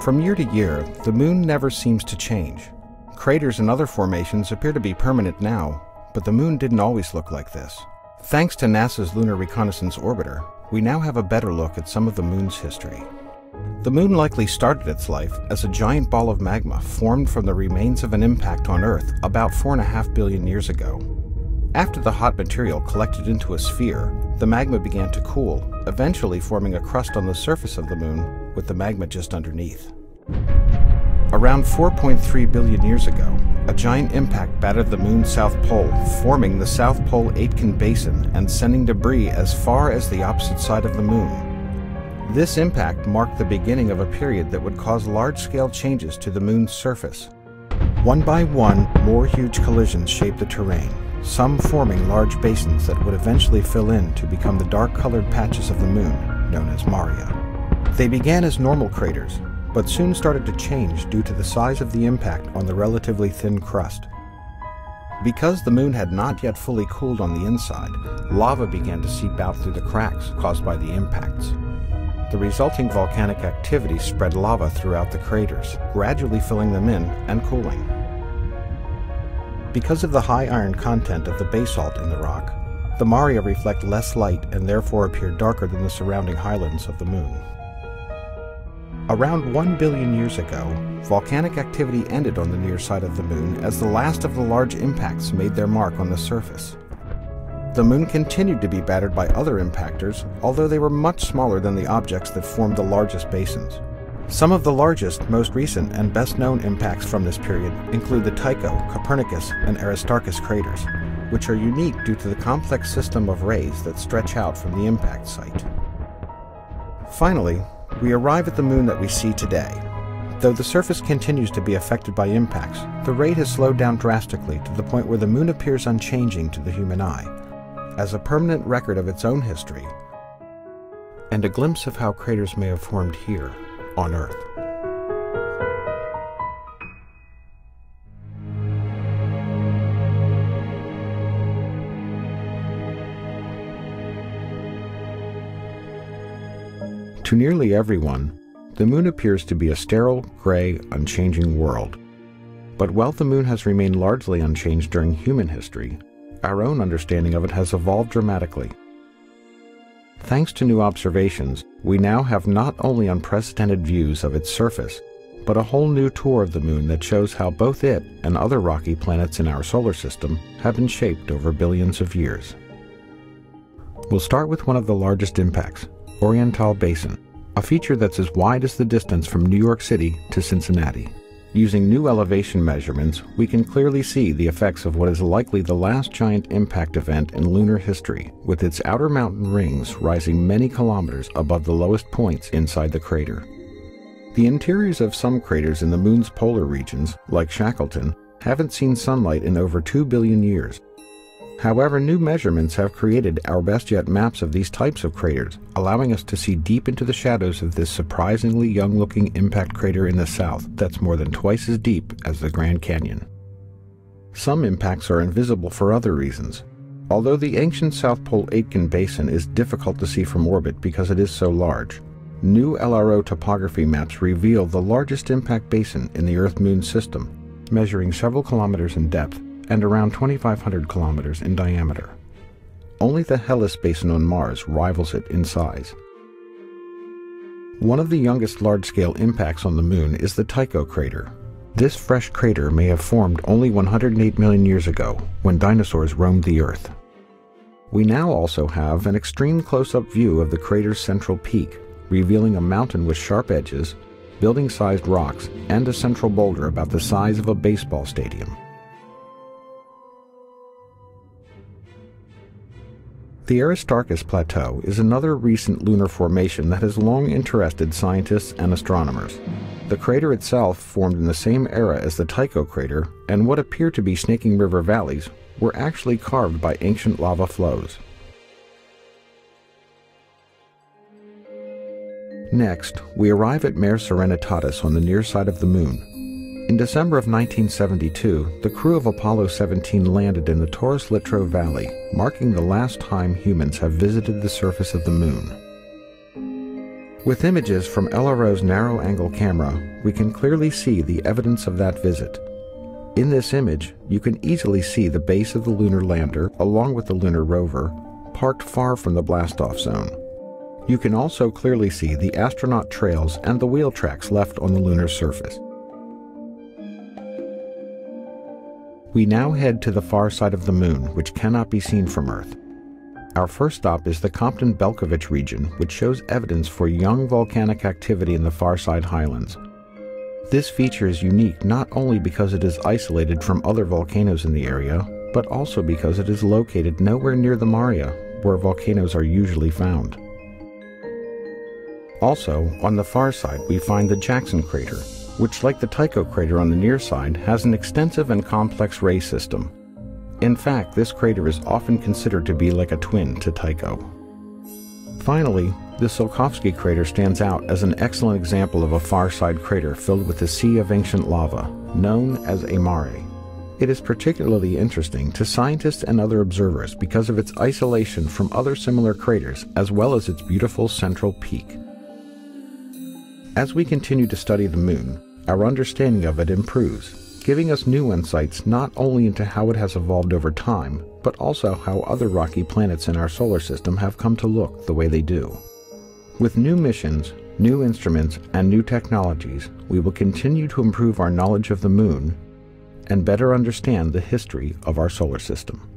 From year to year, the moon never seems to change. Craters and other formations appear to be permanent now, but the moon didn't always look like this. Thanks to NASA's Lunar Reconnaissance Orbiter, we now have a better look at some of the moon's history. The moon likely started its life as a giant ball of magma formed from the remains of an impact on Earth about 4.5 billion years ago. After the hot material collected into a sphere, the magma began to cool, eventually forming a crust on the surface of the moon with the magma just underneath. Around 4.3 billion years ago, a giant impact battered the moon's south pole, forming the South Pole Aitken Basin and sending debris as far as the opposite side of the moon. This impact marked the beginning of a period that would cause large-scale changes to the moon's surface. One by one, more huge collisions shaped the terrain, some forming large basins that would eventually fill in to become the dark-colored patches of the moon, known as maria. They began as normal craters, but soon started to change due to the size of the impact on the relatively thin crust. Because the moon had not yet fully cooled on the inside, lava began to seep out through the cracks caused by the impacts. The resulting volcanic activity spread lava throughout the craters, gradually filling them in and cooling. Because of the high iron content of the basalt in the rock, the maria reflect less light and therefore appear darker than the surrounding highlands of the moon. Around 1 billion years ago, volcanic activity ended on the near side of the moon as the last of the large impacts made their mark on the surface. The moon continued to be battered by other impactors, although they were much smaller than the objects that formed the largest basins. Some of the largest, most recent, and best-known impacts from this period include the Tycho, Copernicus, and Aristarchus craters, which are unique due to the complex system of rays that stretch out from the impact site. Finally, we arrive at the moon that we see today. Though the surface continues to be affected by impacts, the rate has slowed down drastically to the point where the moon appears unchanging to the human eye, as a permanent record of its own history, and a glimpse of how craters may have formed here on Earth. To nearly everyone, the moon appears to be a sterile, gray, unchanging world. But while the moon has remained largely unchanged during human history, our own understanding of it has evolved dramatically. Thanks to new observations, we now have not only unprecedented views of its surface, but a whole new tour of the moon that shows how both it and other rocky planets in our solar system have been shaped over billions of years. We'll start with one of the largest impacts, Oriental Basin, a feature that's as wide as the distance from New York City to Cincinnati. Using new elevation measurements, we can clearly see the effects of what is likely the last giant impact event in lunar history, with its outer mountain rings rising many kilometers above the lowest points inside the crater. The interiors of some craters in the moon's polar regions, like Shackleton, haven't seen sunlight in over 2 billion years. However, new measurements have created our best yet maps of these types of craters, allowing us to see deep into the shadows of this surprisingly young-looking impact crater in the south that's more than twice as deep as the Grand Canyon. Some impacts are invisible for other reasons. Although the ancient South Pole Aitken Basin is difficult to see from orbit because it is so large, new LRO topography maps reveal the largest impact basin in the Earth-Moon system, measuring several kilometers in depth and around 2,500 kilometers in diameter. Only the Hellas Basin on Mars rivals it in size. One of the youngest large-scale impacts on the moon is the Tycho crater. This fresh crater may have formed only 108 million years ago, when dinosaurs roamed the Earth. We now also have an extreme close-up view of the crater's central peak, revealing a mountain with sharp edges, building-sized rocks, and a central boulder about the size of a baseball stadium. The Aristarchus Plateau is another recent lunar formation that has long interested scientists and astronomers. The crater itself formed in the same era as the Tycho crater, and what appear to be snaking river valleys were actually carved by ancient lava flows. Next, we arrive at Mare Serenitatis on the near side of the moon. In December of 1972, the crew of Apollo 17 landed in the Taurus Littrow Valley, marking the last time humans have visited the surface of the moon. With images from LRO's narrow-angle camera, we can clearly see the evidence of that visit. In this image, you can easily see the base of the lunar lander, along with the lunar rover, parked far from the blastoff zone. You can also clearly see the astronaut trails and the wheel tracks left on the lunar surface. We now head to the far side of the Moon, which cannot be seen from Earth. Our first stop is the Compton-Belkovich region, which shows evidence for young volcanic activity in the far side highlands. This feature is unique not only because it is isolated from other volcanoes in the area, but also because it is located nowhere near the Maria, where volcanoes are usually found. Also, on the far side we find the Jackson crater, which, like the Tycho crater on the near side, has an extensive and complex ray system. In fact, this crater is often considered to be like a twin to Tycho. Finally, the Tsiolkovsky crater stands out as an excellent example of a far-side crater filled with a sea of ancient lava, known as a mare. It is particularly interesting to scientists and other observers because of its isolation from other similar craters, as well as its beautiful central peak. As we continue to study the Moon, our understanding of it improves, giving us new insights not only into how it has evolved over time, but also how other rocky planets in our solar system have come to look the way they do. With new missions, new instruments, and new technologies, we will continue to improve our knowledge of the Moon and better understand the history of our solar system.